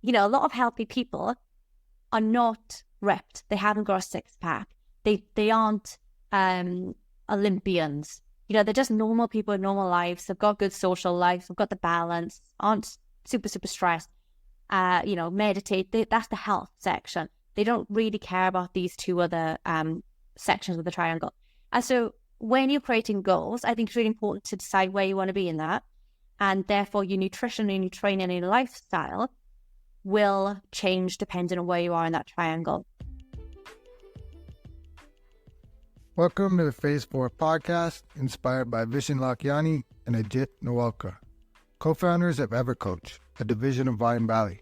a lot of healthy people are not ripped. They haven't got a six pack. They aren't Olympians. They're just normal people in normal lives. They've got good social life. They've got the balance, aren't super, super stressed. Meditate. That's the health section. They don't really care about these two other sections of the triangle. And so when you're creating goals, I think it's really important to decide where you want to be in that. And therefore your nutrition and your training and your lifestyle will change depending on where you are in that triangle. Welcome to the Phase 4 podcast, inspired by Vishen Lakhiani and Ajit Nawalkar, co-founders of EverCoach, a division of Vine Valley.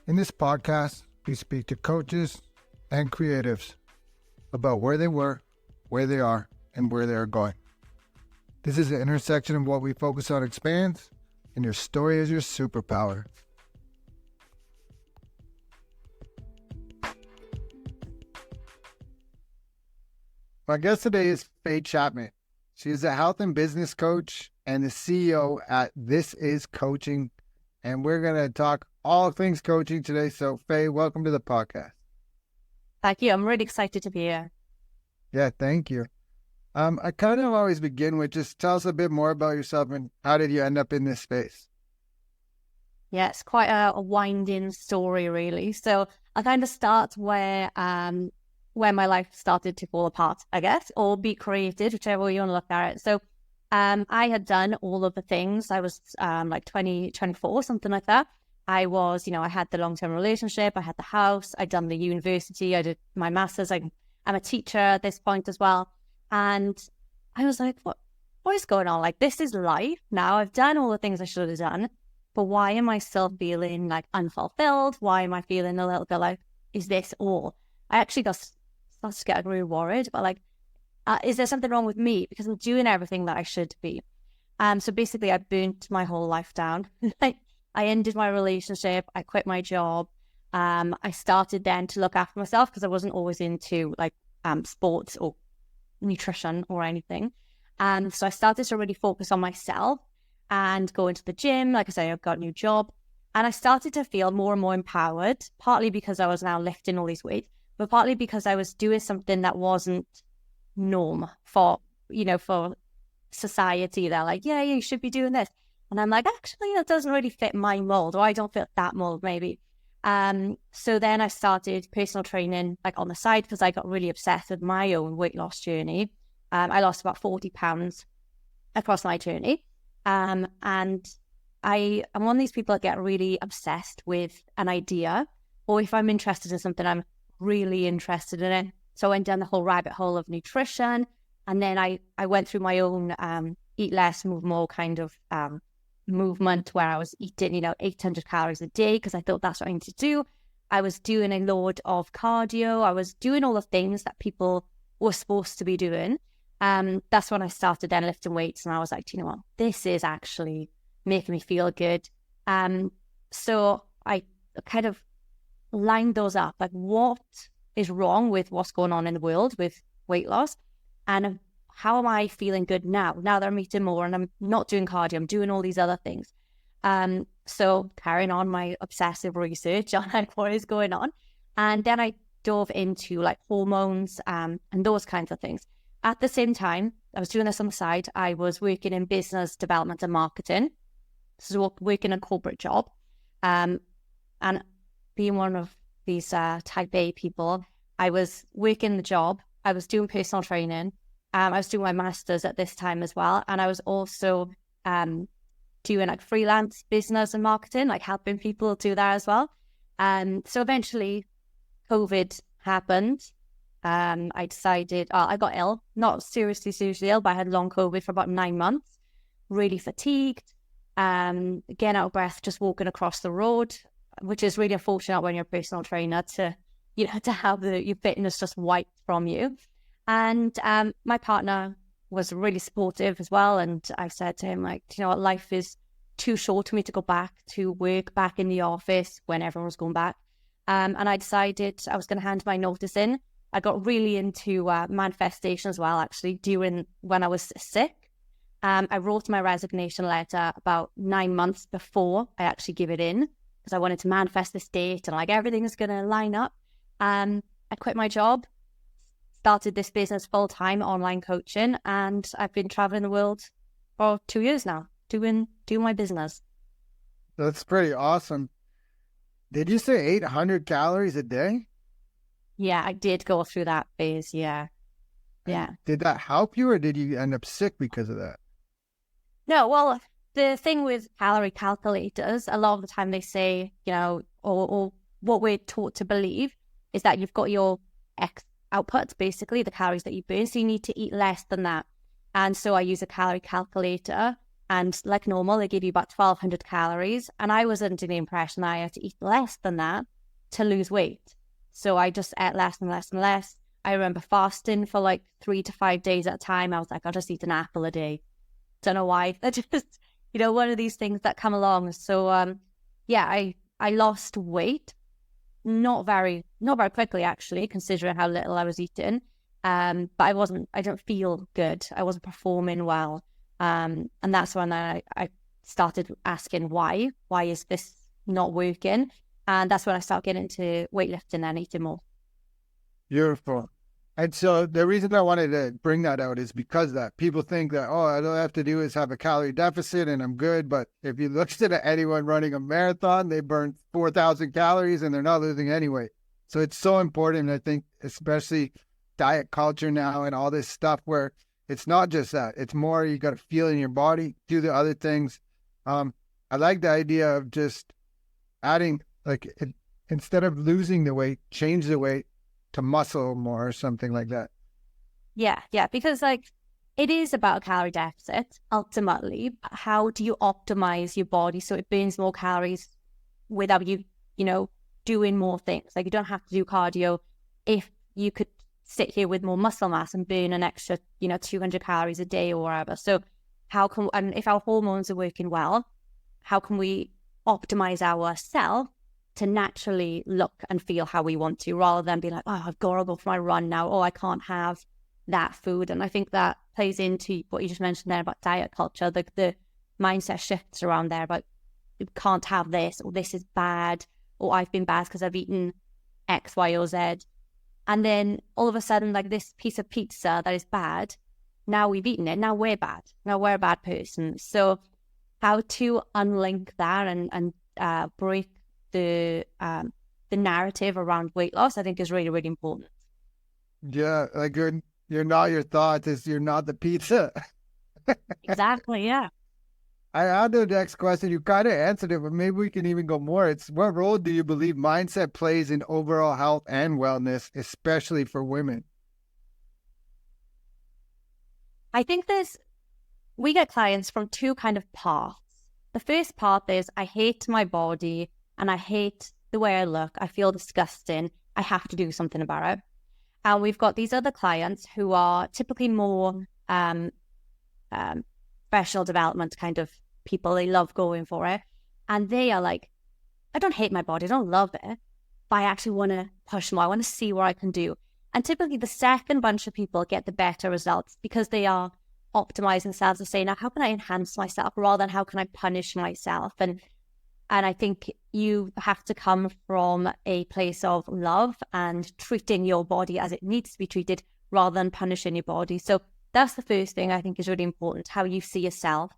In this podcast, we speak to coaches and creatives about where they were, where they are, and where they are going. This is the intersection of what we focus on expands, and your story is your superpower. My guest today is Faye Chapman. She is a health and business coach and the CEO at This Is Coaching. And we're going to talk all things coaching today. So Faye, welcome to the podcast. Thank you. I'm really excited to be here. Yeah, thank you. I kind of always begin with just tell us a bit more about yourself and how did you end up in this space? Yeah, it's quite a winding story, really. So I kind of start where my life started to fall apart, I guess, or be created, whichever way you want to look at it. So I had done all of the things. I was like 20, 24, something like that. I was, I had the long-term relationship. I had the house. I'd done the university. I did my master's. I'm a teacher at this point as well. And I was like, what is going on? Like, this is life now. I've done all the things I should have done. But why am I still feeling like unfulfilled? Why am I feeling a little bit like, is this all? I actually started to get really worried about like, is there something wrong with me? Because I'm doing everything that I should be. So basically I burnt my whole life down. I ended my relationship. I quit my job. I started then to look after myself because I wasn't always into like sports or nutrition or anything. So I started to really focus on myself and go into the gym. Like I say, I've got a new job and I started to feel more and more empowered, partly because I was now lifting all these weights, but partly because I was doing something that wasn't norm for society. They're like, yeah, you should be doing this. And I'm like, actually, that doesn't really fit my mold, or I don't fit that mold, maybe. So then I started personal training like on the side because I got really obsessed with my own weight loss journey. I lost about 40 pounds across my journey. And I'm one of these people that get really obsessed with an idea, or if I'm interested in something, I'm really interested in it. So I went down the whole rabbit hole of nutrition. And then I went through my own eat less, move more kind of movement where I was eating, 800 calories a day because I thought that's what I need to do. I was doing a load of cardio. I was doing all the things that people were supposed to be doing. That's when I started then lifting weights and I was like, you know what, this is actually making me feel good. So I kind of lined those up, like what is wrong with what's going on in the world with weight loss and how am I feeling good now that I'm eating more and I'm not doing cardio, I'm doing all these other things. So carrying on my obsessive research on like what is going on. And then I dove into like hormones and those kinds of things. At the same time, I was doing this on the side. I was working in business development and marketing. So working a corporate job. And being one of these type A people, I was working the job. I was doing personal training. I was doing my master's at this time as well. And I was also doing like freelance business and marketing, like helping people do that as well. So eventually COVID happened. I decided, I got ill, not seriously ill, but I had long COVID for about 9 months, really fatigued, again, out of breath, just walking across the road, which is really unfortunate when you're a personal trainer to have your fitness just wiped from you. And my partner was really supportive as well. And I said to him, like, you know what, life is too short for me to go back to work, back in the office when everyone was going back. And I decided I was going to hand my notice in. I got really into manifestation as well, actually, when I was sick. I wrote my resignation letter about 9 months before I actually give it in, because I wanted to manifest this date and like everything is going to line up. I quit my job, started this business full-time, online coaching, and I've been traveling the world for 2 years now doing my business. That's pretty awesome. Did you say 800 calories a day? Yeah, I did go through that phase. Yeah. Did that help you, or did you end up sick because of that? No, well, the thing with calorie calculators, a lot of the time they say, or what we're taught to believe is that you've got your X outputs, basically the calories that you burn, so you need to eat less than that. And so I use a calorie calculator, and like normal, they give you about 1,200 calories. And I was under the impression that I had to eat less than that to lose weight. So I just ate less and less and less. I remember fasting for like 3 to 5 days at a time. I was like, I'll just eat an apple a day. Don't know why. They're just, one of these things that come along. So, I lost weight. Not very quickly, actually, considering how little I was eating. But I didn't feel good. I wasn't performing well. And that's when I started asking why is this not working? And that's when I started getting into weightlifting and eating more. Beautiful. And so the reason I wanted to bring that out is because that people think that, all I have to do is have a calorie deficit and I'm good. But if you look at anyone running a marathon, they burn 4,000 calories and they're not losing any weight. So it's so important, I think, especially diet culture now and all this stuff where it's not just that. It's more you got to feel in your body, do the other things. I like the idea of just adding, instead of losing the weight, change the weight to muscle more or something like that. Yeah, because it is about a calorie deficit ultimately. How do you optimize your body so it burns more calories without you, doing more things? Like, you don't have to do cardio if you could sit here with more muscle mass and burn an extra, 200 calories a day or whatever. So and if our hormones are working well, how can we optimize ourselves to naturally look and feel how we want to, rather than be like, oh, I've got to go for my run now. Oh, I can't have that food. And I think that plays into what you just mentioned there about diet culture, the mindset shifts around there about you can't have this, or this is bad, or I've been bad because I've eaten X, Y, or Z. And then all of a sudden, like this piece of pizza that is bad, now we've eaten it. Now we're bad. Now we're a bad person. So how to unlink that and break the narrative around weight loss, I think, is really, really important. Yeah, like you're not your thoughts, you're not the pizza. Exactly, yeah. I had the next question. You kind of answered it, but maybe we can even go more. It's, what role do you believe mindset plays in overall health and wellness, especially for women? I think we get clients from two kind of paths. The first path is, I hate my body and I hate the way I look. I feel disgusting. I have to do something about it. And we've got these other clients who are typically more professional development kind of people. They love going for it. And they are like, I don't hate my body. I don't love it. But I actually want to push more. I want to see what I can do. And typically the second bunch of people get the better results because they are optimizing themselves and saying, now, how can I enhance myself rather than how can I punish myself? And I think you have to come from a place of love and treating your body as it needs to be treated rather than punishing your body. So that's the first thing I think is really important, how you see yourself.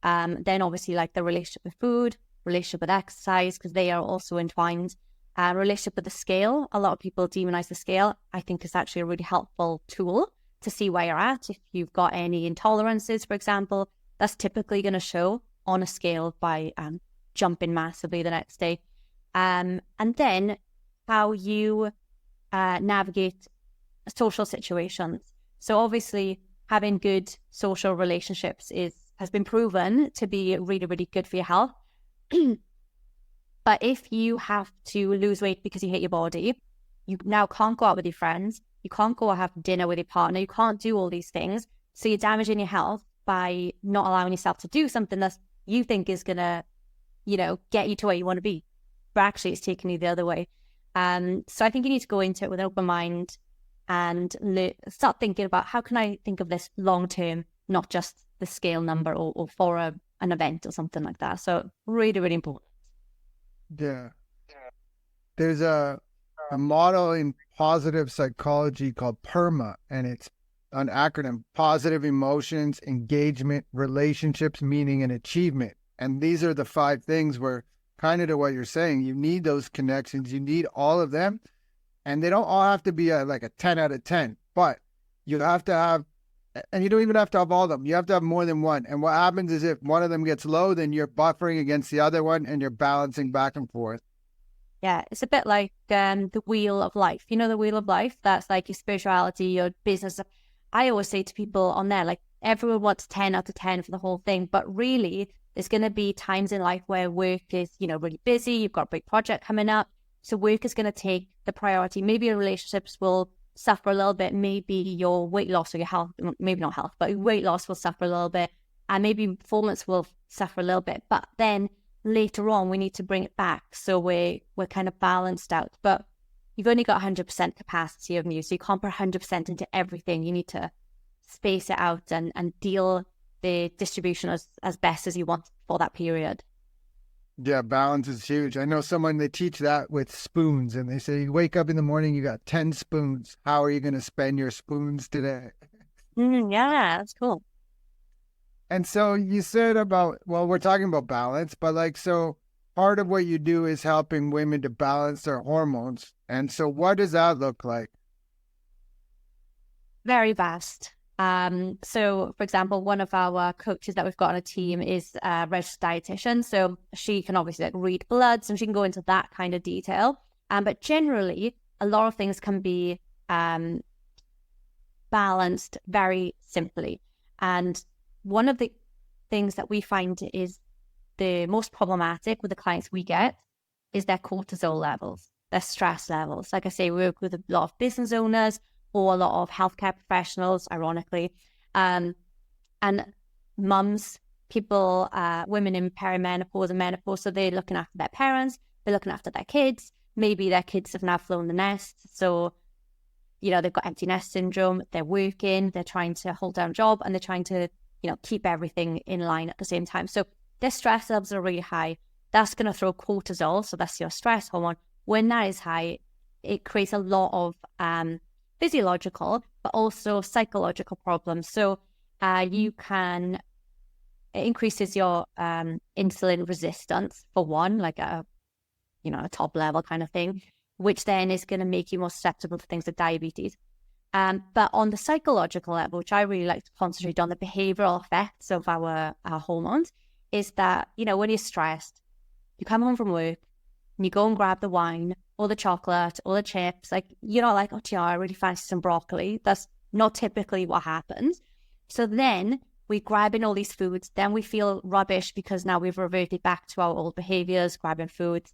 Then obviously like the relationship with food, relationship with exercise, because they are also entwined. Relationship with the scale. A lot of people demonize the scale. I think is actually a really helpful tool to see where you're at. If you've got any intolerances, for example, that's typically going to show on a scale by jumping massively the next day. And then how you navigate social situations. So obviously having good social relationships has been proven to be really, really good for your health. But if you have to lose weight because you hate your body, you now can't go out with your friends, you can't go have dinner with your partner, you can't do all these things. So you're damaging your health by not allowing yourself to do something that you think is going to, get you to where you want to be. But actually it's taking you the other way. So I think you need to go into it with an open mind and start thinking about, how can I think of this long term, not just the scale number or for an event or something like that. So really, really important. Yeah. There's a model in positive psychology called PERMA, and it's an acronym: positive emotions, engagement, relationships, meaning, and achievement. And these are the 5 things where, kind of to what you're saying, you need those connections, you need all of them, and they don't all have to be like a 10 out of 10, but you have to have, and you don't even have to have all of them. You have to have more than one. And what happens is if one of them gets low, then you're buffering against the other one and you're balancing back and forth. Yeah, it's a bit like the wheel of life. You know, the wheel of life, that's like your spirituality, your business. I always say to people on there, like, everyone wants 10 out of 10 for the whole thing. But really, there's going to be times in life where work is, really busy. You've got a big project coming up. So work is going to take the priority. Maybe your relationships will suffer a little bit. Maybe your weight loss or your health, maybe not health, but weight loss will suffer a little bit. And maybe performance will suffer a little bit. But then later on, we need to bring it back. So we're kind of balanced out. But you've only got 100% capacity of you. So you can't put 100% into everything. You need to space it out and deal the distribution as best as you want for that period. Yeah, balance is huge. I know someone, they teach that with spoons, and they say, you wake up in the morning, you got 10 spoons. How are you going to spend your spoons today? Yeah, that's cool. And so you said about, well, we're talking about balance, but like, so part of what you do is helping women to balance their hormones. And so what does that look like? Very vast. So, for example, one of our coaches that we've got on a team is a registered dietitian. So she can obviously read bloods and she can go into that kind of detail. But generally, a lot of things can be balanced very simply. And one of the things that we find is the most problematic with the clients we get is their cortisol levels, their stress levels. Like I say, we work with a lot of business owners or a lot of healthcare professionals, ironically, and mums, people, women in perimenopause and menopause. So they're looking after their parents, they're looking after their kids. Maybe their kids have now flown the nest. So, they've got empty nest syndrome, they're working, they're trying to hold down a job, and they're trying to, keep everything in line at the same time. So their stress levels are really high. That's going to throw cortisol. So that's your stress hormone. When that is high, it creates a lot of physiological, but also psychological problems. So it increases your insulin resistance, for one, like a top level kind of thing, which then is going to make you more susceptible to things like diabetes. But on the psychological level, which I really like to concentrate on, the behavioral effects of our hormones, is that, when you're stressed, you come home from work and you go and grab the wine or the chocolate or the chips, like, you're not like, oh, gee, I really fancy some broccoli. That's not typically what happens. So then we grab in all these foods, then we feel rubbish because now we've reverted back to our old behaviors, grabbing foods,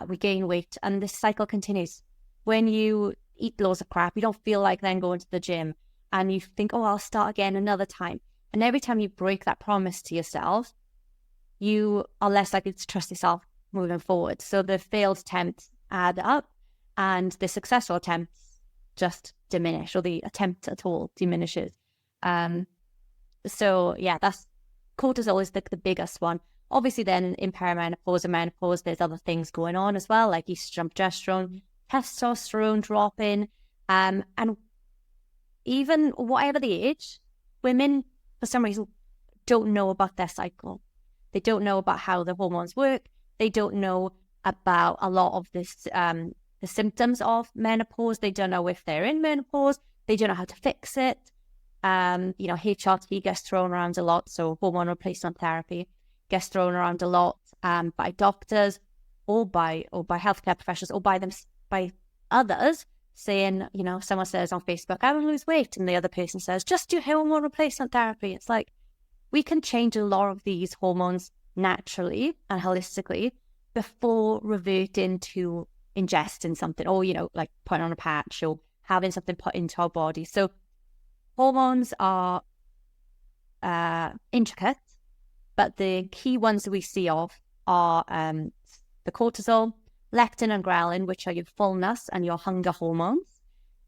we gain weight, and this cycle continues. When you eat loads of crap, you don't feel like then going to the gym, and you think, oh, I'll start again another time. And every time you break that promise to yourself, you are less likely to trust yourself moving forward. So the failed attempts add up and the successful attempts just diminish, or the attempt at all diminishes. So yeah, that's cortisol is the biggest one. Obviously then in perimenopause and menopause, there's other things going on as well, like estrogen, progesterone, testosterone dropping, and even whatever the age, women for some reason don't know about their cycle. They don't know about how the hormones work. They don't know about a lot of this, the symptoms of menopause. They don't know if they're in menopause. They don't know how to fix it. HRT gets thrown around a lot. So hormone replacement therapy gets thrown around a lot by doctors or by healthcare professionals or by others saying, someone says on Facebook, I want to lose weight. And the other person says, just do hormone replacement therapy. It's like, we can change a lot of these hormones naturally and holistically before reverting to ingesting something or, like putting on a patch or having something put into our body. So hormones are intricate, but the key ones that we see of are the cortisol, leptin and ghrelin, which are your fullness and your hunger hormones.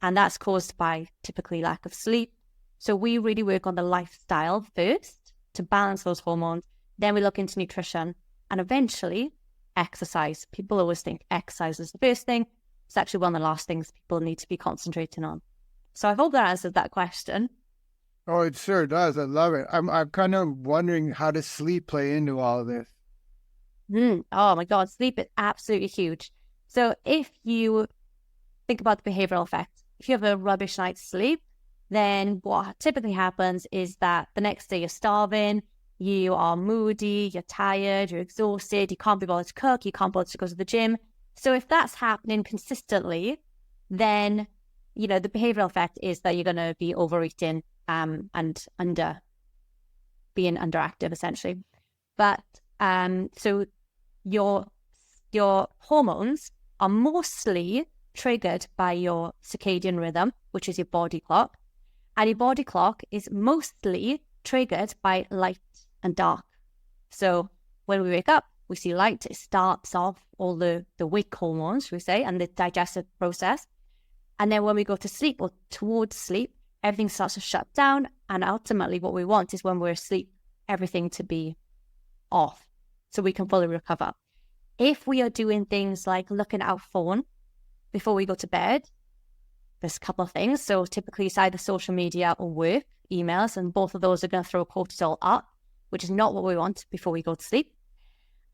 And that's caused by typically lack of sleep. So we really work on the lifestyle first to balance those hormones. Then we look into nutrition. And eventually exercise. People always think exercise is the first thing. It's actually one of the last things people need to be concentrating on. So I hope that answered that question. Oh, it sure does. I love it. I'm kind of wondering, how does sleep play into all of this? Oh my God, sleep is absolutely huge. So if you think about the behavioral effects, if you have a rubbish night's sleep, then what typically happens is that the next day you're starving, you are moody, you're tired, you're exhausted, you can't be bothered to cook, you can't bother to go to the gym. So if that's happening consistently, then, the behavioral effect is that you're going to be overeating and being underactive, essentially. But so your hormones are mostly triggered by your circadian rhythm, which is your body clock. And your body clock is mostly triggered by light and dark. So when we wake up, we see light. It starts off all the wake hormones, we say, and the digestive process. And then when we go to sleep or towards sleep, everything starts to shut down. And ultimately what we want is when we're asleep, everything to be off so we can fully recover. If we are doing things like looking at our phone before we go to bed, there's a couple of things. So typically it's either social media or work, emails, and both of those are going to throw cortisol up, which is not what we want before we go to sleep.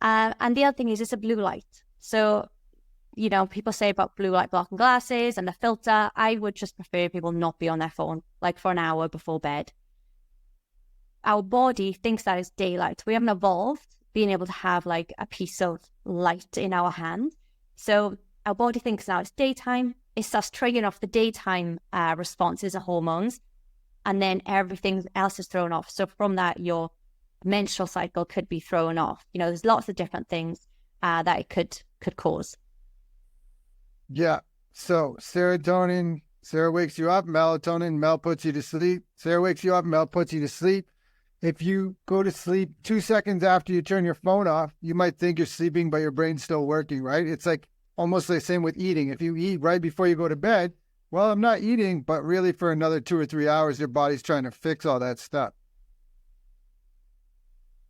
And the other thing is it's a blue light. So, people say about blue light blocking glasses and the filter. I would just prefer people not be on their phone like for an hour before bed. Our body thinks that is daylight. We haven't evolved being able to have like a piece of light in our hand. So our body thinks now it's daytime. It starts triggering off the daytime responses of hormones, and then everything else is thrown off. So from that, your menstrual cycle could be thrown off. There's lots of different things that it could cause. Yeah. So serotonin, Sarah wakes you up. Melatonin, Mel puts you to sleep. Sarah wakes you up. Mel puts you to sleep. If you go to sleep 2 seconds after you turn your phone off, you might think you're sleeping, but your brain's still working, right? It's like almost the same with eating. If you eat right before you go to bed, well, I'm not eating, but really for another 2 or 3 hours, your body's trying to fix all that stuff.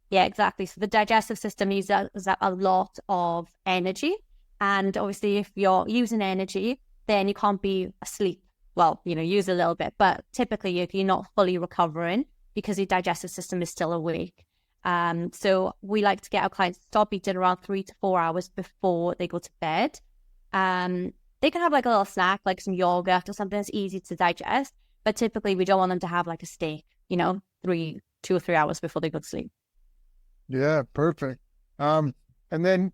Yeah, exactly. So the digestive system uses a lot of energy. And obviously, if you're using energy, then you can't be asleep. Well, use a little bit, but typically if you're not fully recovering because your digestive system is still awake. So we like to get our clients to stop eating around 3 to 4 hours before they go to bed. They can have like a little snack, like some yogurt or something that's easy to digest. But typically we don't want them to have like a steak, 2 or 3 hours before they go to sleep. Yeah, perfect. And then,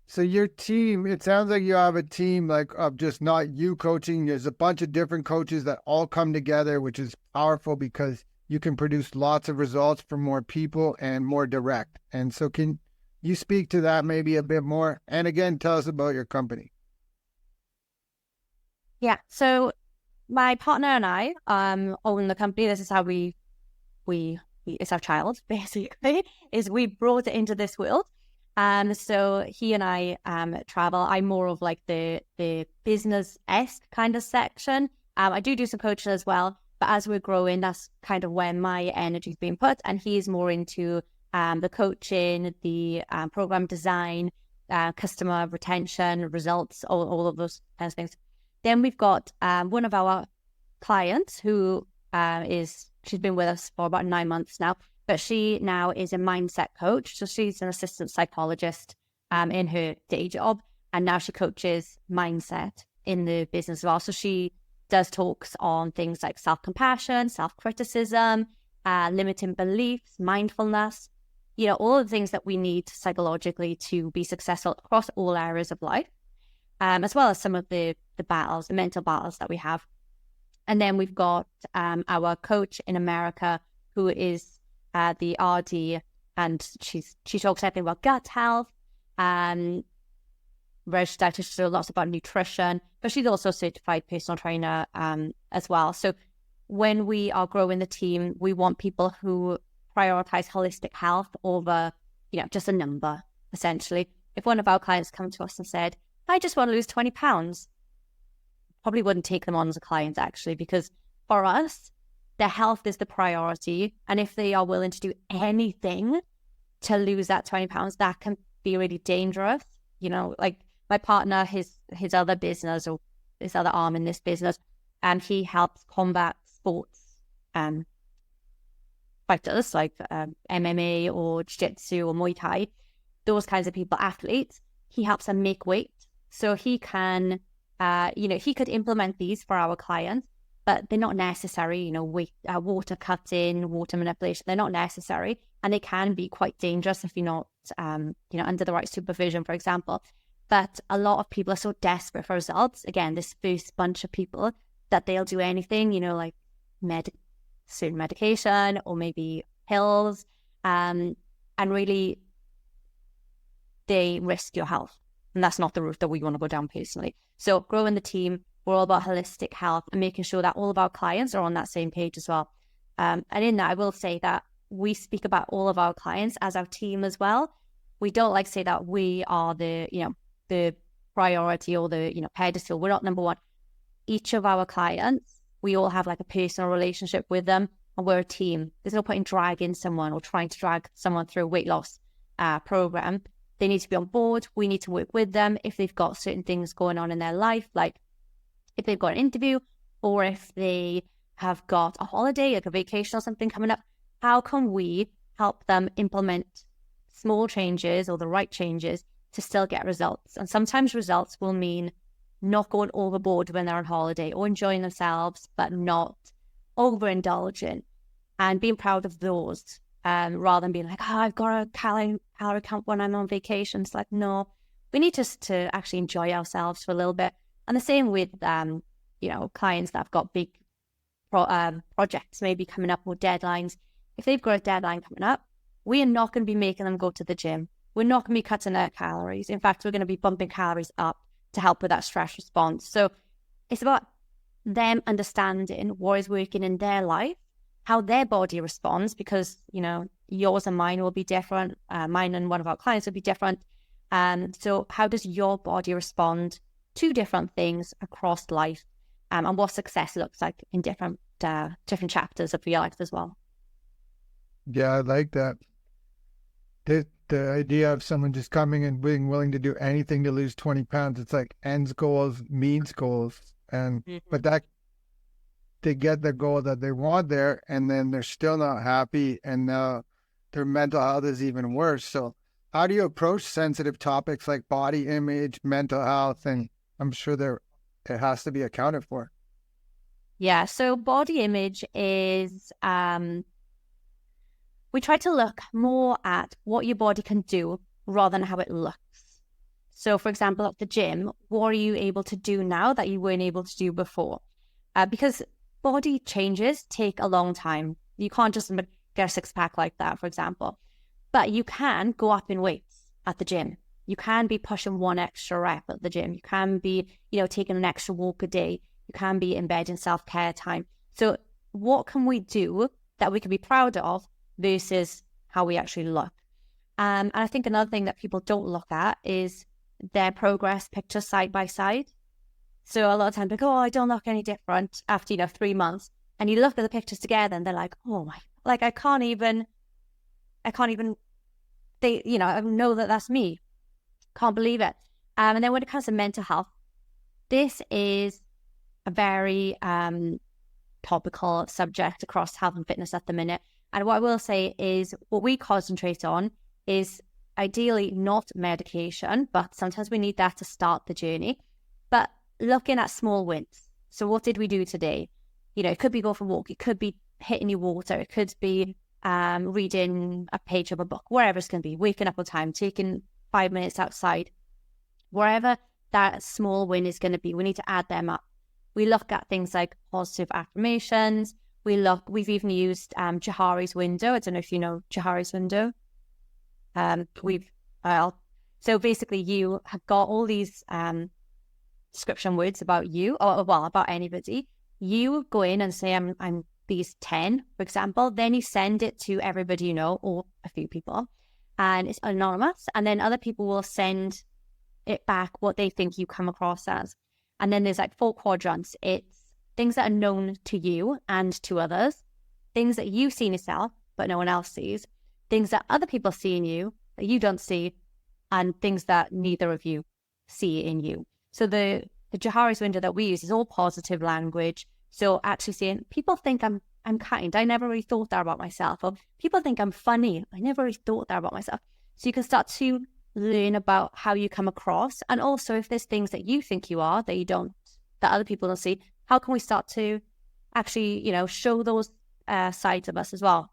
so your team, it sounds like you have a team like of just not you coaching. There's a bunch of different coaches that all come together, which is powerful because you can produce lots of results for more people and more direct. And so can you speak to that maybe a bit more? And again, tell us about your company. Yeah. So my partner and I own the company. This is how we it's our child, basically, is we brought it into this world. So he and I travel. I'm more of like the business-esque kind of section. I do some coaching as well, but as we're growing, that's kind of where my energy is being put. And he's more into the coaching, the program design, customer retention, results, all of those kinds of things. Then we've got one of our clients who she's been with us for about 9 months now, but she now is a mindset coach. So she's an assistant psychologist in her day job, and now she coaches mindset in the business as well. So she does talks on things like self-compassion, self-criticism, limiting beliefs, mindfulness, all of the things that we need psychologically to be successful across all areas of life, as well as some of the battles, the mental battles that we have. And then we've got our coach in America who is the RD, and she talks everything about gut health, registered dietitian, so lots about nutrition, but she's also a certified personal trainer as well. So when we are growing the team, we want people who prioritize holistic health over, just a number, essentially. If one of our clients come to us and said, I just want to lose 20 pounds, probably wouldn't take them on as a client, actually, because for us, their health is the priority. And if they are willing to do anything to lose that 20 pounds, that can be really dangerous. You know, like my partner, his other business or his other arm in this business, and he helps combat sports fighters like MMA or jiu-jitsu or Muay Thai, those kinds of people, athletes. He helps them make weight. So he can, he could implement these for our clients, but they're not necessary, weight, water cutting, water manipulation, they're not necessary. And they can be quite dangerous if you're not, under the right supervision, for example. But a lot of people are so desperate for results. Again, this first bunch of people that they'll do anything, like certain medication or maybe pills, and really they risk your health. And that's not the route that we want to go down personally. So growing the team, we're all about holistic health and making sure that all of our clients are on that same page as well. And in that, I will say that we speak about all of our clients as our team as well. We don't like to say that we are the priority or the, pedestal. We're not number one. Each of our clients, we all have like a personal relationship with them, and we're a team. There's no point in dragging someone or trying to drag someone through a weight loss program. They need to be on board. We need to work with them if they've got certain things going on in their life, like if they've got an interview or if they have got a holiday, like a vacation or something coming up. How can we help them implement small changes or the right changes to still get results? And sometimes results will mean not going overboard when they're on holiday or enjoying themselves, but not overindulging, and being proud of those. Rather than being like, I've got a calorie count when I'm on vacation. It's like, no, we need just to actually enjoy ourselves for a little bit. And the same with, clients that have got big projects maybe coming up or deadlines. If they've got a deadline coming up, we are not going to be making them go to the gym. We're not going to be cutting their calories. In fact, we're going to be bumping calories up to help with that stress response. So it's about them understanding what is working in their life, how their body responds, because, yours and mine will be different. Mine and one of our clients will be different. So how does your body respond to different things across life, and what success looks like in different chapters of your life as well? Yeah, I like that. The idea of someone just coming and being willing to do anything to lose 20 pounds, it's like ends goals, means goals. And but that they get the goal that they want there, and then they're still not happy, and their mental health is even worse. So how do you approach sensitive topics like body image, mental health? And I'm sure it has to be accounted for. Yeah, so body image is, we try to look more at what your body can do rather than how it looks. So for example, at the gym, what are you able to do now that you weren't able to do before? Because body changes take a long time. You can't just get a six-pack like that, for example. But you can go up in weights at the gym. You can be pushing one extra rep at the gym. You can be, taking an extra walk a day. You can be embedding self-care time. So what can we do that we can be proud of versus how we actually look? And I think another thing that people don't look at is their progress pictures side by side. So a lot of times they go, I don't look any different after, 3 months. And you look at the pictures together and they're like, oh my, like I can't even, I know that that's me. Can't believe it. And then when it comes to mental health, this is a very topical subject across health and fitness at the minute. And what I will say is what we concentrate on is ideally not medication, but sometimes we need that to start the journey. But looking at small wins. So what did we do today? It could be go for a walk. It could be hitting your water. It could be reading a page of a book, wherever it's going to be, waking up on time, taking 5 minutes outside, wherever that small win is going to be, we need to add them up. We look at things like positive affirmations. We've even used Johari's window. I don't know if you know Johari's window. So basically you have got all these description words about you, or about anybody. You go in and say, I'm these 10, for example. Then you send it to everybody you know, or a few people, and it's anonymous. And then other people will send it back what they think you come across as. And then there's like 4 quadrants. It's things that are known to you and to others, things that you see in yourself, but no one else sees, things that other people see in you that you don't see, and things that neither of you see in you. So the Johari's window that we use is all positive language. So actually saying, people think I'm kind. I never really thought that about myself. Or people think I'm funny. I never really thought that about myself. So you can start to learn about how you come across. And also if there's things that you think you are that you don't, that other people don't see, how can we start to actually, show those sides of us as well?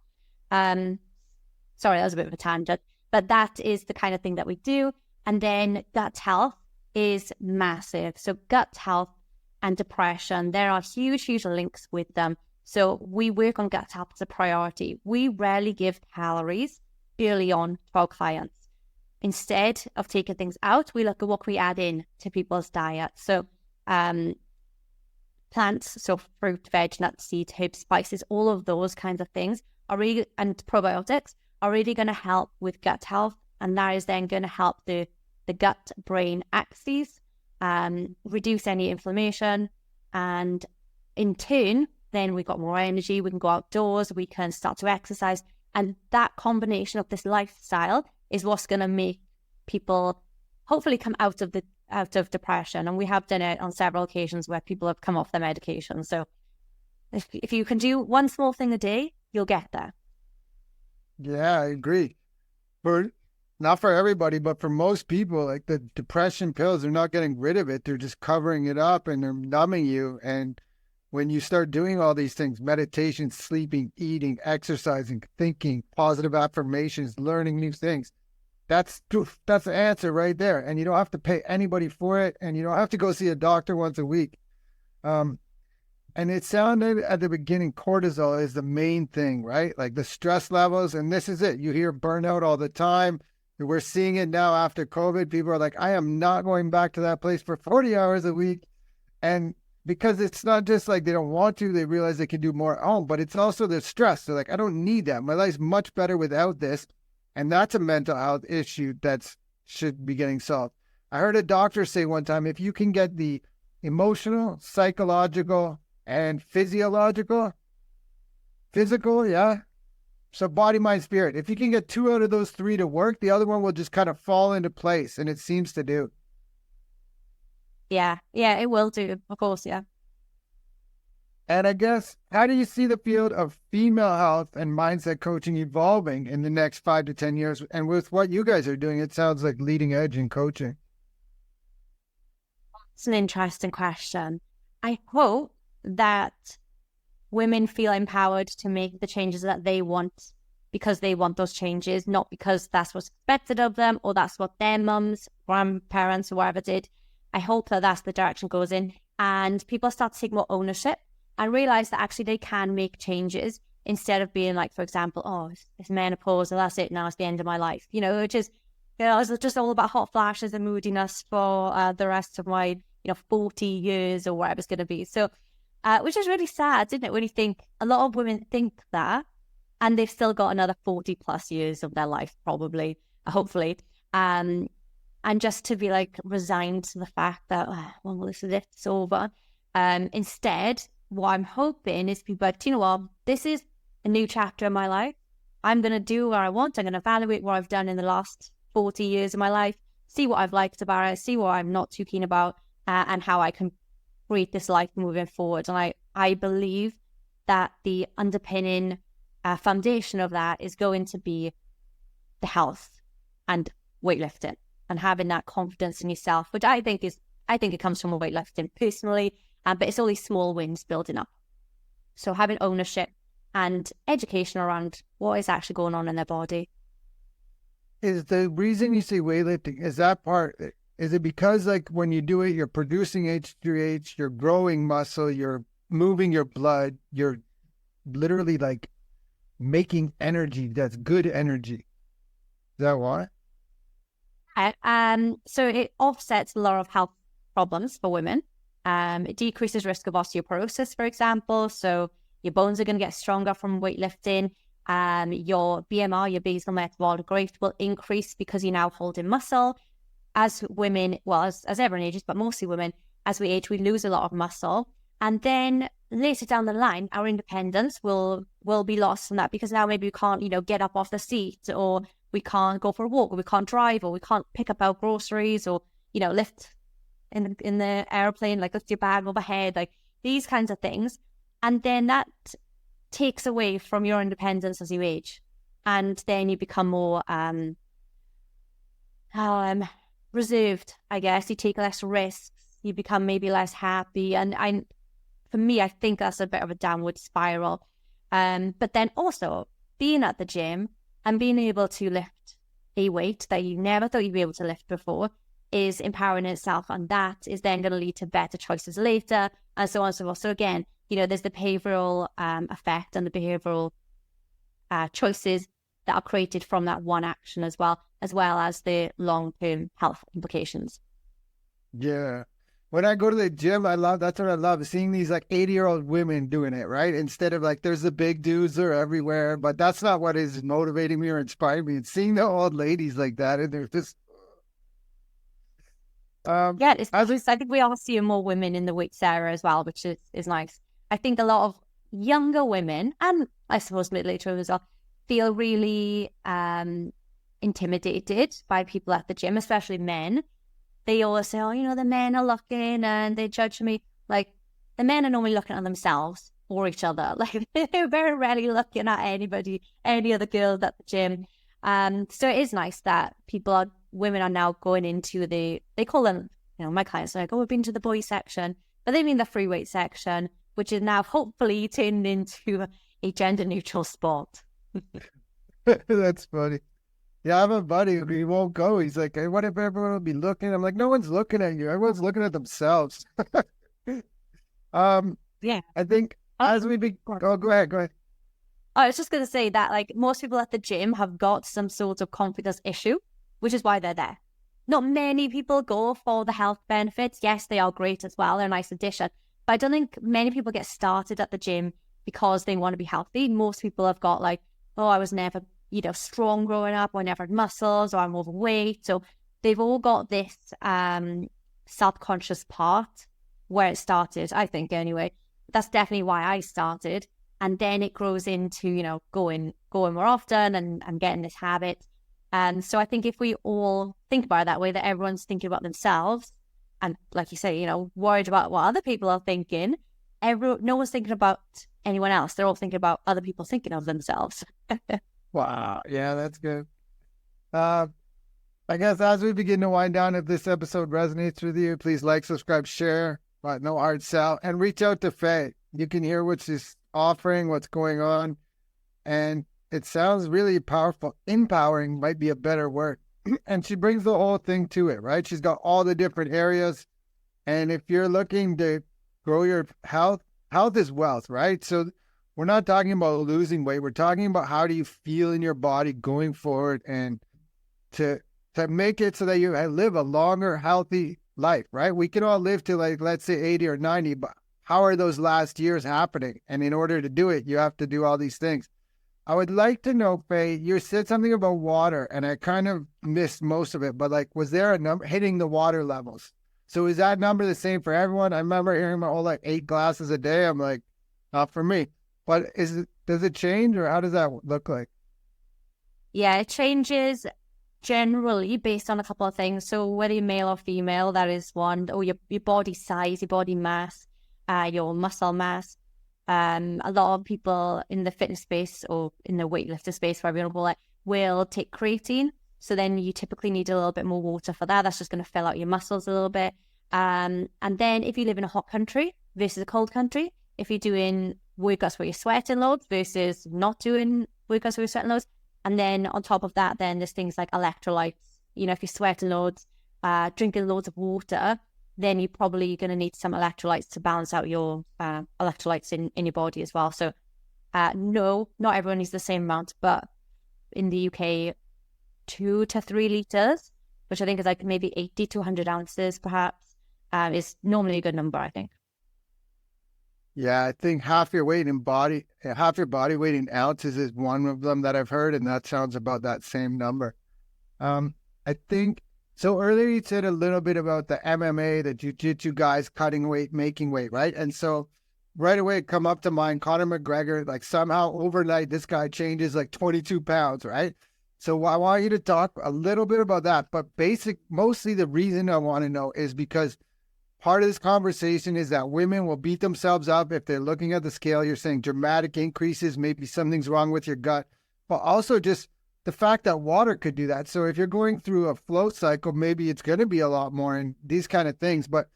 Sorry, that was a bit of a tangent, but that is the kind of thing that we do. And then gut health is massive. So gut health and depression, there are huge, huge links with them. So we work on gut health as a priority. We rarely give calories early on to our clients. Instead of taking things out, we look at what we add in to people's diet. So plants, so fruit, veg, nuts, seeds, herbs, spices, all of those kinds of things are really, and probiotics are really going to help with gut health. And that is then going to help the gut-brain axis, reduce any inflammation. And in turn, then we've got more energy, we can go outdoors, we can start to exercise. And that combination of this lifestyle is what's going to make people hopefully come out of depression. And we have done it on several occasions where people have come off their medication. So if you can do one small thing a day, you'll get there. Yeah, I agree. Not for everybody, but for most people, like the depression pills, they're not getting rid of it. They're just covering it up and they're numbing you. And when you start doing all these things, meditation, sleeping, eating, exercising, thinking, positive affirmations, learning new things, that's the answer right there. And you don't have to pay anybody for it. And you don't have to go see a doctor once a week. And it sounded at the beginning, cortisol is the main thing, right? Like the stress levels. And this is it. You hear burnout all the time. We're seeing it now after COVID. People are like, I am not going back to that place for 40 hours a week. And because it's not just like they don't want to, they realize they can do more at home, but it's also the stress. They're like, I don't need that. My life's much better without this. And that's a mental health issue that should be getting solved. I heard a doctor say one time, if you can get the emotional, psychological, and physical, yeah. So body, mind, spirit. If you can get 2 out of those 3 to work, the other one will just kind of fall into place, and it seems to do. Yeah, it will do, of course, yeah. And I guess, how do you see the field of female health and mindset coaching evolving in the next 5 to 10 years? And with what you guys are doing, it sounds like leading edge in coaching. It's an interesting question. I hope that women feel empowered to make the changes that they want because they want those changes, not because that's what's expected of them or that's what their mums, grandparents, or whatever did. I hope that that's the direction it goes in, and people start to take more ownership and realize that actually they can make changes instead of being like, for example, oh, it's menopause and that's it, now it's the end of my life. Which is, it's just all about hot flashes and moodiness for the rest of my, 40 years or whatever it's going to be. So, which is really sad, isn't it? When you think a lot of women think that, and they've still got another 40 plus years of their life, probably, hopefully. And just to be like resigned to the fact that, well, this is it, it's over. Instead, what I'm hoping is people like, you know what, this is a new chapter in my life. I'm going to do what I want. I'm going to evaluate what I've done in the last 40 years of my life, see what I've liked about it, see what I'm not too keen about, and how I can create this life moving forward. And I believe that the underpinning foundation of that is going to be the health and weightlifting and having that confidence in yourself, which I think it comes from weightlifting personally, but it's all these small wins building up. So having ownership and education around what is actually going on in their body. Is the reason you say weightlifting, is that part, is it because like when you do it, you're producing H3H, you're growing muscle, you're moving your blood, you're literally like making energy that's good energy? Is that why? So it offsets a lot of health problems for women. It decreases risk of osteoporosis, for example. So your bones are going to get stronger from weightlifting. Your BMR, your basal metabolic rate, will increase because you're now holding muscle. As women, well, as everyone ages, but mostly women, as we age, we lose a lot of muscle. And then later down the line, our independence will be lost from that, because now maybe we can't, get up off the seat, or we can't go for a walk, or we can't drive, or we can't pick up our groceries, or, lift in the airplane, like lift your bag overhead, like these kinds of things. And then that takes away from your independence as you age. And then you become more reserved, I guess. You take less risks. You become maybe less happy. And for me, I think that's a bit of a downward spiral. But then also being at the gym and being able to lift a weight that you never thought you'd be able to lift before is empowering in itself. And that is then going to lead to better choices later, and so on and so forth. So again, there's the behavioral effect and the behavioral choices that are created from that one action as well as the long-term health implications. Yeah. When I go to the gym, that's what I love, seeing these like 80-year-old women doing it, right? Instead of like, there's the big dudes, they're everywhere, but that's not what is motivating me or inspiring me. It's seeing the old ladies like that, and they're just... I think we are seeing more women in the weights area as well, which is nice. I think a lot of younger women, and I suppose middle-aged women as well, feel really intimidated by people at the gym, especially men. They always say, the men are looking and they judge me. Like, the men are normally looking at themselves or each other. Like, they're very rarely looking at anybody, any other girls at the gym. So it is nice that women are now going into they call them, my clients are like, we've been to the boys section, but they mean the free weight section, which is now hopefully turned into a gender neutral sport. That's funny. Yeah, I have a buddy who he won't go. He's like, hey, what if everyone will be looking? I'm like, no one's looking at you. Everyone's looking at themselves. Yeah. I think as we go ahead. I was just going to say that, like, most people at the gym have got some sort of confidence issue, which is why they're there. Not many people go for the health benefits. Yes, they are great as well. They're a nice addition. But I don't think many people get started at the gym because they want to be healthy. Most people have got like, I was never, strong growing up, or I never had muscles, or I'm overweight. So they've all got this self-conscious part where it started, I think anyway. That's definitely why I started. And then it grows into, going more often and getting this habit. And so I think if we all think about it that way, that everyone's thinking about themselves, and like you say, worried about what other people are thinking, no one's thinking about anyone else. They're all thinking about other people thinking of themselves. Wow. Yeah, that's good. I guess as we begin to wind down, if this episode resonates with you, please like, subscribe, share, but no hard sell, and reach out to Faye. You can hear what she's offering, what's going on, and it sounds really powerful. Empowering might be a better word. And she brings the whole thing to it, right? She's got all the different areas. And if you're looking to grow your health is wealth, right? So we're not talking about losing weight. We're talking about how do you feel in your body going forward, and to make it so that you live a longer, healthy life, right? We can all live to, like, let's say 80 or 90, but how are those last years happening? And in order to do it, you have to do all these things. I would like to know, Faye, you said something about water, and I kind of missed most of it, but like, was there a number hitting the water levels? So is that number the same for everyone? I remember hearing my whole 8 glasses a day. I'm like, not for me. But does it change, or how does that look like? Yeah, it changes generally based on a couple of things. So whether you're male or female, that is one. Or your body size, your body mass, your muscle mass. A lot of people in the fitness space or in the weightlifter space, whatever you want to call it, will take creatine. So then you typically need a little bit more water for that. That's just going to fill out your muscles a little bit. And then if you live in a hot country versus a cold country, if you're doing workouts where you're sweating loads versus not doing workouts where you're sweating loads, and then on top of that, then there's things like electrolytes. If you're sweating loads, drinking loads of water, then you're probably going to need some electrolytes to balance out your electrolytes in your body as well. So no, not everyone needs the same amount, but in the UK, 2 to 3 liters, which I think is like maybe 80 to 100 ounces perhaps, is normally a good number, I think. Yeah, I think half your body weight in ounces is one of them that I've heard, and that sounds about that same number. I think, so earlier you said a little bit about the MMA, the jiu-jitsu guys cutting weight, making weight, right? And so right away come up to mind, Conor McGregor, like somehow overnight, this guy changes like 22 pounds, right? So I want you to talk a little bit about that. But mostly the reason I want to know is because part of this conversation is that women will beat themselves up if they're looking at the scale. You're saying dramatic increases, maybe something's wrong with your gut, but also just the fact that water could do that. So if you're going through a flow cycle, maybe it's going to be a lot more and these kind of things. But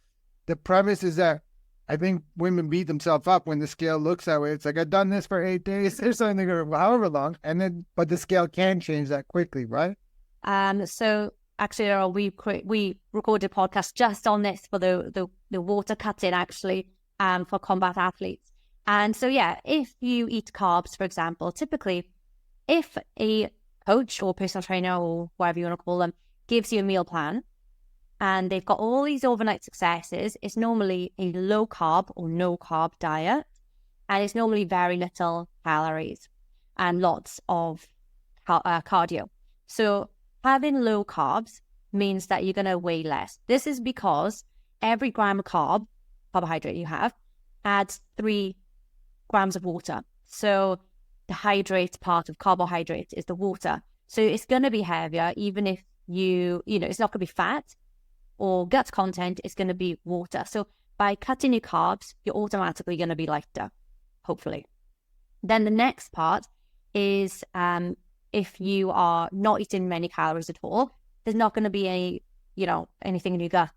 the premise is that I think women beat themselves up when the scale looks that way. It's like, I've done this for 8 days or something, or however long. And then, but the scale can change that quickly, right? So actually, we recorded a podcast just on this for the water cutting, actually, for combat athletes. And so, yeah, if you eat carbs, for example, typically, if a coach or personal trainer or whatever you want to call them gives you a meal plan and they've got all these overnight successes, it's normally a low carb or no carb diet. And it's normally very little calories and lots of cardio. So having low carbs means that you're going to weigh less. This is because every gram of carbohydrate you have adds 3 grams of water. So the hydrate part of carbohydrate is the water. So it's going to be heavier, even if it's not going to be fat or gut content, it's going to be water. So by cutting your carbs, you're automatically going to be lighter, hopefully. Then the next part is if you are not eating many calories at all, there's not going to be anything in your gut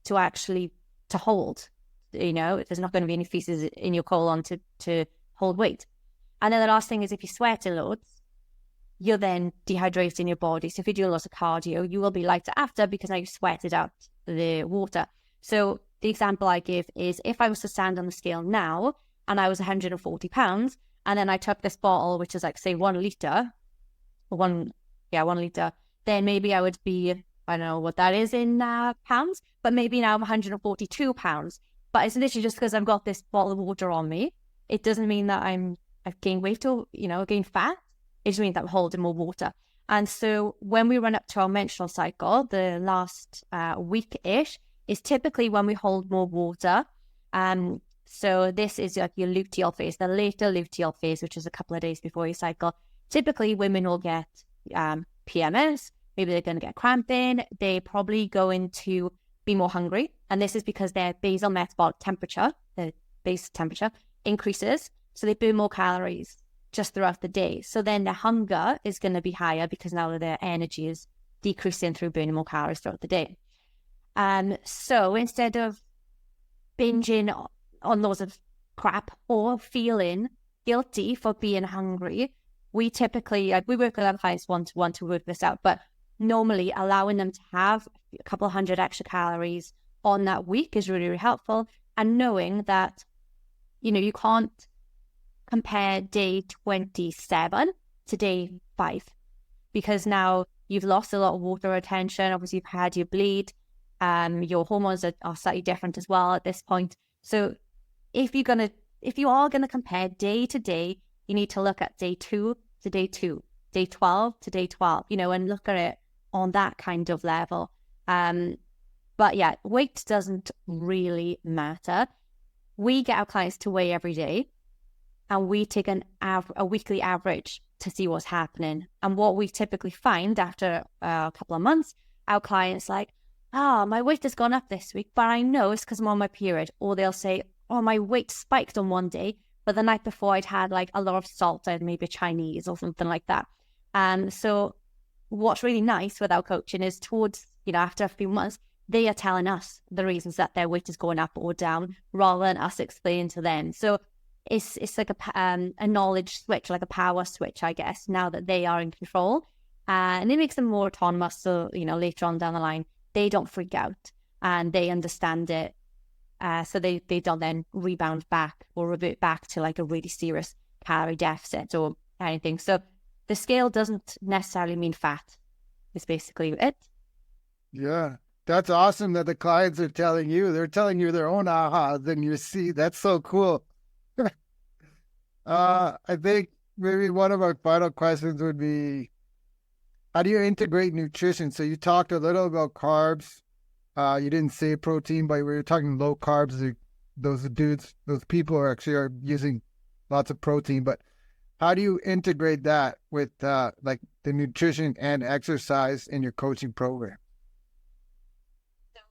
to hold. There's not going to be any feces in your colon to hold weight. And then the last thing is if you sweat a lot, you're then dehydrating your body. So if you do a lot of cardio, you will be lighter after because now you sweated out the water. So the example I give is if I was to stand on the scale now and I was 140 pounds, and then I took this bottle, which is like, say, 1 liter, 1 liter, then maybe I would be, I don't know what that is in pounds, but maybe now I'm 142 pounds. But it's literally just because I've got this bottle of water on me. It doesn't mean that I've gained weight or, gained fat. It just means that I'm holding more water. And so when we run up to our menstrual cycle, the last week-ish is typically when we hold more water. So this is like your luteal phase, the later luteal phase, which is a couple of days before your cycle. Typically, women will get PMS. Maybe they're going to get cramping. They're probably going to be more hungry. And this is because their basal metabolic temperature, the base temperature, increases. So they burn more calories just throughout the day. So then their hunger is going to be higher because now their energy is decreasing through burning more calories throughout the day. So instead of binging on loads of crap or feeling guilty for being hungry, we typically, we work with our clients one-to-one to work this out, but normally allowing them to have a couple hundred extra calories on that week is really, really helpful. And knowing that, you can't compare day 27 to day 5 because now you've lost a lot of water retention. Obviously, you've had your bleed. Your hormones are slightly different as well at this point. So if you are gonna compare day to day, you need to look at day 2 to day 2, day 12 to day 12, and look at it on that kind of level. But yeah, weight doesn't really matter. We get our clients to weigh every day, and we take a weekly average to see what's happening. And what we typically find after a couple of months, our clients like, my weight has gone up this week, but I know it's because I'm on my period. Or they'll say, my weight spiked on one day, but the night before I'd had like a lot of salt, I had maybe Chinese or something like that. And so what's really nice with our coaching is towards, after a few months, they are telling us the reasons that their weight is going up or down rather than us explaining to them. So it's like a knowledge switch, like a power switch, I guess, now that they are in control. And it makes them more autonomous. So, later on down the line, they don't freak out and they understand it. So they don't then rebound back or revert back to like a really serious calorie deficit or anything. So the scale doesn't necessarily mean fat. Is basically it. Yeah. That's awesome that the clients are telling you. They're telling you their own ahas and you see. That's so cool. I think maybe one of our final questions would be, how do you integrate nutrition? So you talked a little about carbs. You didn't say protein, but we were talking low carbs. those dudes, those people are actually using lots of protein, but how do you integrate that with like the nutrition and exercise in your coaching program?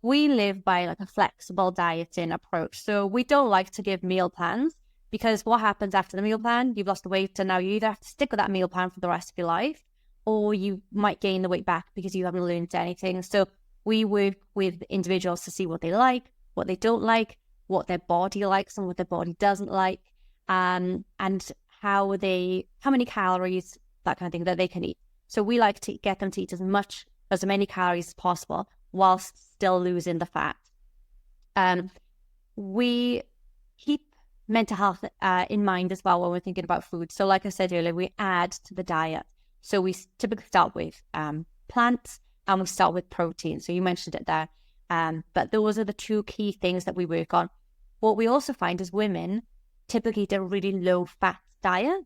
We live by like a flexible dieting approach. So we don't like to give meal plans, because what happens after the meal plan, you've lost the weight and now you either have to stick with that meal plan for the rest of your life, or you might gain the weight back because you haven't learned anything. So we work with individuals to see what they like, what they don't like, what their body likes and what their body doesn't like, and how many calories, that kind of thing, that they can eat. So we like to get them to eat as many calories as possible whilst still losing the fat. We keep mental health in mind as well when we're thinking about food. So like I said earlier, we add to the diet. So we typically start with plants and we start with protein. So you mentioned it there. But those are the two key things that we work on. What we also find is women typically eat a really low fat diet.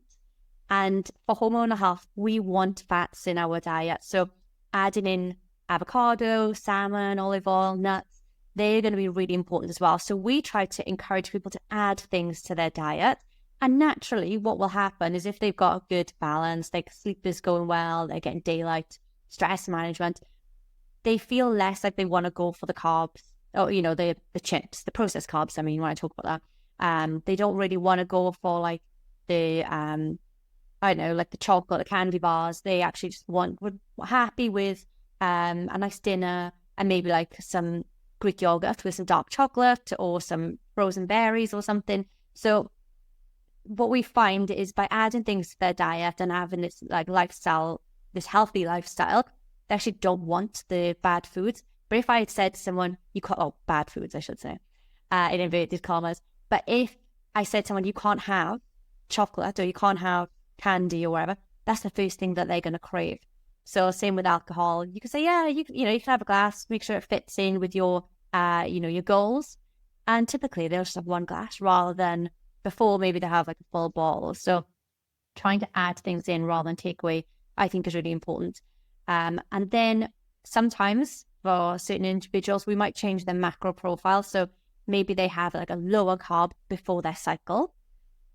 And for hormonal health, we want fats in our diet. So adding in avocado, salmon, olive oil, nuts, they're going to be really important as well. So we try to encourage people to add things to their diet. And naturally, what will happen is if they've got a good balance, like sleep is going well, they're getting daylight, stress management, they feel less like they want to go for the carbs, or, the chips, the processed carbs. I mean, when I talk about that, they don't really want to go for like the, I don't know, like the chocolate, the candy bars. They actually just we're happy with a nice dinner and maybe like some Greek yogurt with some dark chocolate or some frozen berries or something. So what we find is by adding things to their diet and having this like lifestyle, this healthy lifestyle, they actually don't want the bad foods. But if I had said to someone, bad foods, I should say, in inverted commas. But if I said to someone, you can't have chocolate or you can't have candy or whatever, that's the first thing that they're going to crave. So same with alcohol. You can say, you can have a glass, make sure it fits in with your, your goals. And typically they'll just have one glass rather than before maybe they have like a full bottle. So trying to add things in rather than take away, I think is really important. And then sometimes for certain individuals, we might change their macro profile. So maybe they have like a lower carb before their cycle,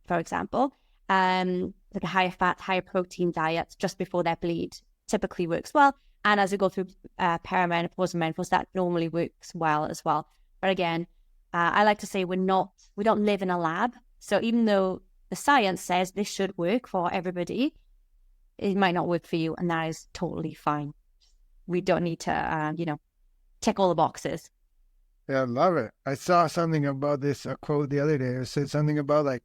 for example, like a higher fat, higher protein diet just before their bleed typically works well. And as we go through perimenopause and menopause, that normally works well as well. But again, I like to say we don't live in a lab. So even though the science says this should work for everybody, it might not work for you, and that is totally fine. We don't need to, tick all the boxes. Yeah, I love it. I saw something about this, a quote the other day. It said something about like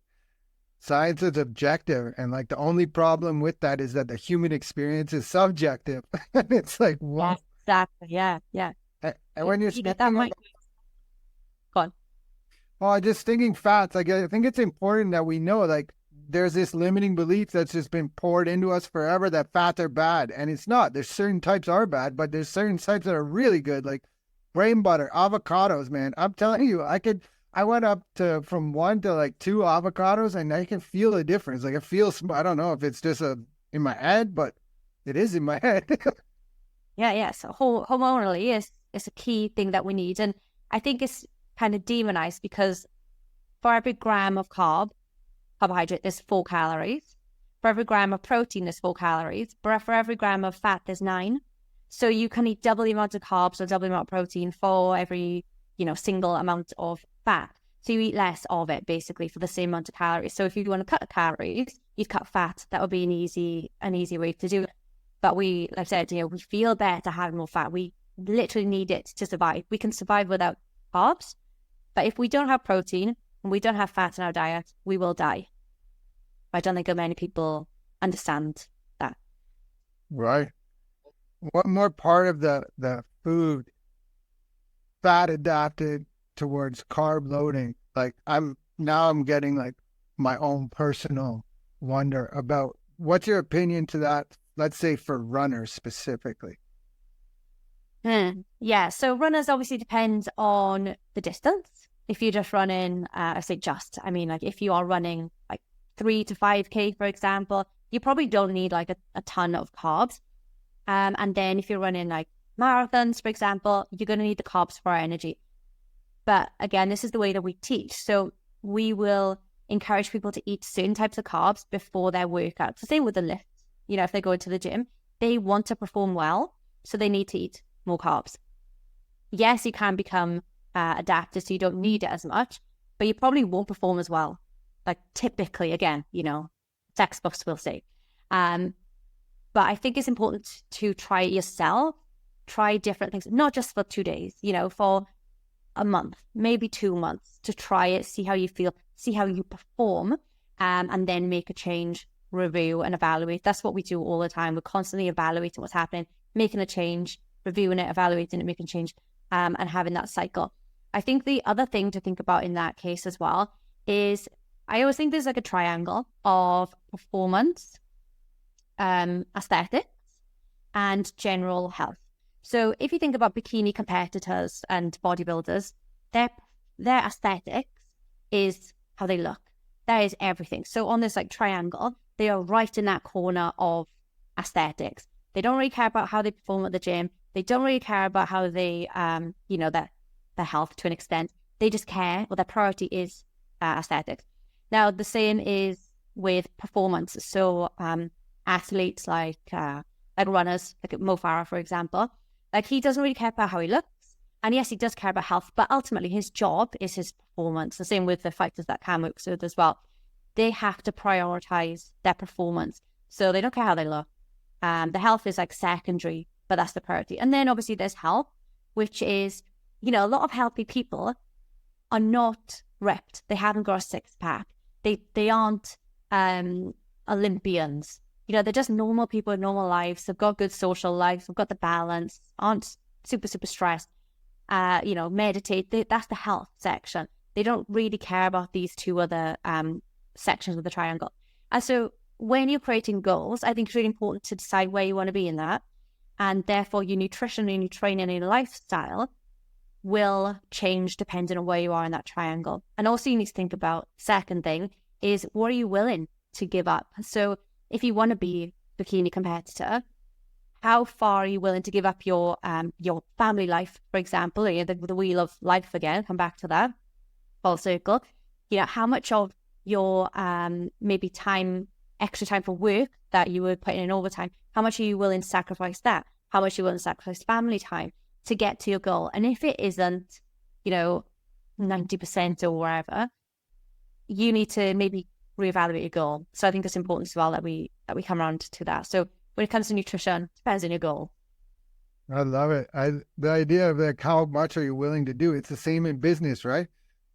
science is objective, and like the only problem with that is that the human experience is subjective. And it's like, what? Exactly. Yeah. And when you're speaking that might go on. Well, just thinking fats, like I think it's important that we know, like, there's this limiting belief that's just been poured into us forever that fats are bad, and it's not. There's certain types are bad, but there's certain types that are really good, like brain butter, avocados, man. I'm telling you, I went up from 1 to like 2 avocados, and I can feel the difference. Like it feels, I don't know if it's just in my head, but it is in my head. Yeah. So hormonally is a key thing that we need, and I think it's kind of demonized because for every gram of carbohydrate, there's 4 calories. For every gram of protein, there's 4 calories. But for every gram of fat, there's 9. So you can eat double the amount of carbs or double the amount of protein for every, single amount of fat. So you eat less of it basically for the same amount of calories. So if you want to cut calories, you'd cut fat. That would be an easy way to do it. But like I said, we feel better having more fat. We literally need it to survive. We can survive without carbs. But if we don't have protein and we don't have fat in our diet, we will die. I don't think many people understand that. Right. What more part of the food fat adapted towards carb loading? Like I'm getting like my own personal wonder about what's your opinion to that, let's say for runners specifically. Yeah, so runners obviously depend on the distance. If you're just running, I mean, like if you are running like 3 to 5K, for example, you probably don't need like a ton of carbs. And then if you're running like marathons, for example, you're going to need the carbs for energy. But again, this is the way that we teach. So we will encourage people to eat certain types of carbs before their workouts. The same with the lift. If they go into the gym, they want to perform well, so they need to eat more carbs. Yes, you can become adapted, so you don't need it as much, but you probably won't perform as well. Like typically, again, textbooks will say. But I think it's important to try it yourself, try different things, not just for 2 days, for a month, maybe 2 months, to try it, see how you feel, see how you perform, and then make a change, review and evaluate. That's what we do all the time. We're constantly evaluating what's happening, making a change, reviewing it, evaluating it, making a change, and having that cycle. I think the other thing to think about in that case as well is I always think there's like a triangle of performance, aesthetics, and general health. So if you think about bikini competitors and bodybuilders, their aesthetics is how they look. That is everything. So on this like triangle, they are right in that corner of aesthetics. They don't really care about how they perform at the gym. They don't really care about how they, their health to an extent. They just care, their priority is aesthetics. Now, the same is with performance. So athletes like runners, like Mo Farah, for example, like he doesn't really care about how he looks. And yes, he does care about health, but ultimately his job is his performance. The same with the fighters that Cam works with as well. They have to prioritize their performance. So they don't care how they look. The health is like secondary, but that's the priority. And then obviously there's health, which is, a lot of healthy people are not ripped. They haven't got a six pack. They aren't Olympians. They're just normal people with normal lives. They've got good social lives. They've got the balance, aren't super, super stressed. Meditate. That's the health section. They don't really care about these two other sections of the triangle. And so when you're creating goals, I think it's really important to decide where you want to be in that. And therefore your nutrition and your training and your lifestyle will change depending on where you are in that triangle. And also you need to think about, second thing is, what are you willing to give up? So if you want to be a bikini competitor, how far are you willing to give up your family life, for example, the wheel of life again, come back to that, full circle. How much of your maybe extra time for work that you would put in overtime, how much are you willing to sacrifice that? How much are you willing to sacrifice family time to get to your goal? And if it isn't, 90% or wherever, you need to maybe reevaluate your goal. So I think it's important as well that we come around to that. So when it comes to nutrition, depends on your goal. I love it. The idea of like, how much are you willing to do? It's the same in business, right?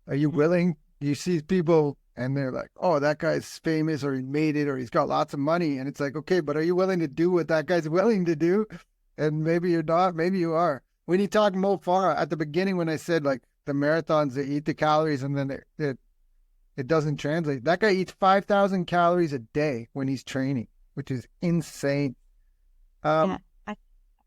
Are you willing? You see people and they're like, oh, that guy's famous, or he made it, or he's got lots of money. And it's like, okay, but are you willing to do what that guy's willing to do? And maybe you're not, maybe you are. When you talk Mo Farah at the beginning, when I said like the marathons, they eat the calories and then it doesn't translate. That guy eats 5,000 calories a day when he's training, which is insane. I've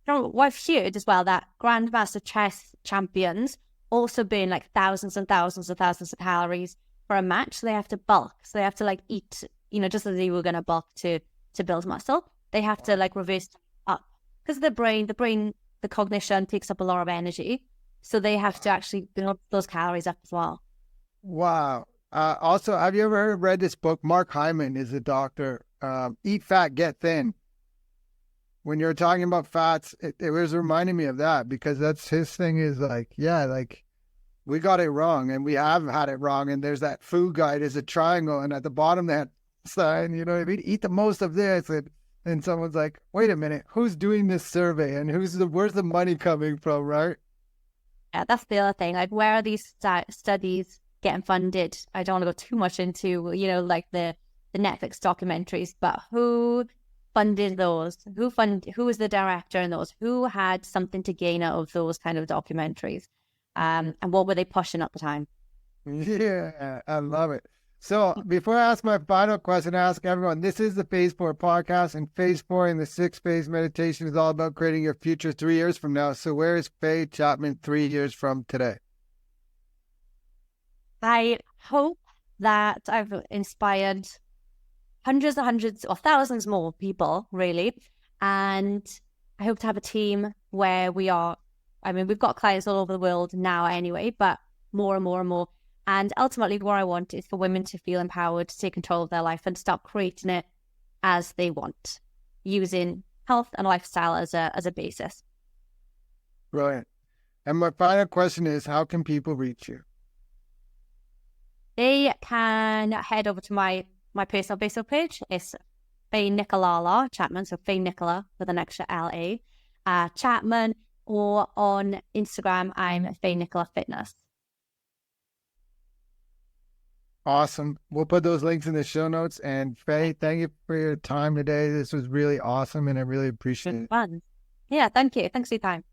heard as well that Grandmaster chess champions also burn like thousands and thousands and thousands of calories for a match. So they have to bulk. So they have to like eat, just as they were going to bulk to build muscle. They have to like reverse up because the brain, the cognition takes up a lot of energy. So they have to actually build those calories up as well. Wow. Also, have you ever read this book? Mark Hyman is a doctor. Eat Fat, Get Thin. When you're talking about fats, it was reminding me of that, because that's his thing is like, yeah, like we got it wrong and we have had it wrong. And there's that food guide is a triangle. And at the bottom, that sign, eat the most of this. And someone's like, wait a minute, who's doing this survey and where's the money coming from, right? Yeah, that's the other thing. Like, where are these studies getting funded? I don't want to go too much into, like the Netflix documentaries, but who funded those? Who was the director in those? Who had something to gain out of those kind of documentaries? And what were they pushing at the time? Yeah, I love it. So before I ask my final question, I ask everyone, this is the Phase 4 podcast, and Phase 4 in the 6-phase meditation is all about creating your future 3 years from now. So where is Faye Chapman 3 years from today? I hope that I've inspired hundreds and hundreds or thousands more people, really. And I hope to have a team where we've got clients all over the world now anyway, but more and more and more. And ultimately, what I want is for women to feel empowered to take control of their life and start creating it as they want, using health and lifestyle as a basis. Brilliant. And my final question is, how can people reach you? They can head over to my personal Facebook page. It's Faye Nicola Chapman, so Faye Nicola with an extra L-A, Chapman, or on Instagram, I'm Faye Nicola Fitness. Awesome. We'll put those links in the show notes. And Faye, thank you for your time today. This was really awesome, and I really appreciate it. Fun. Yeah, thank you. Thanks for your time.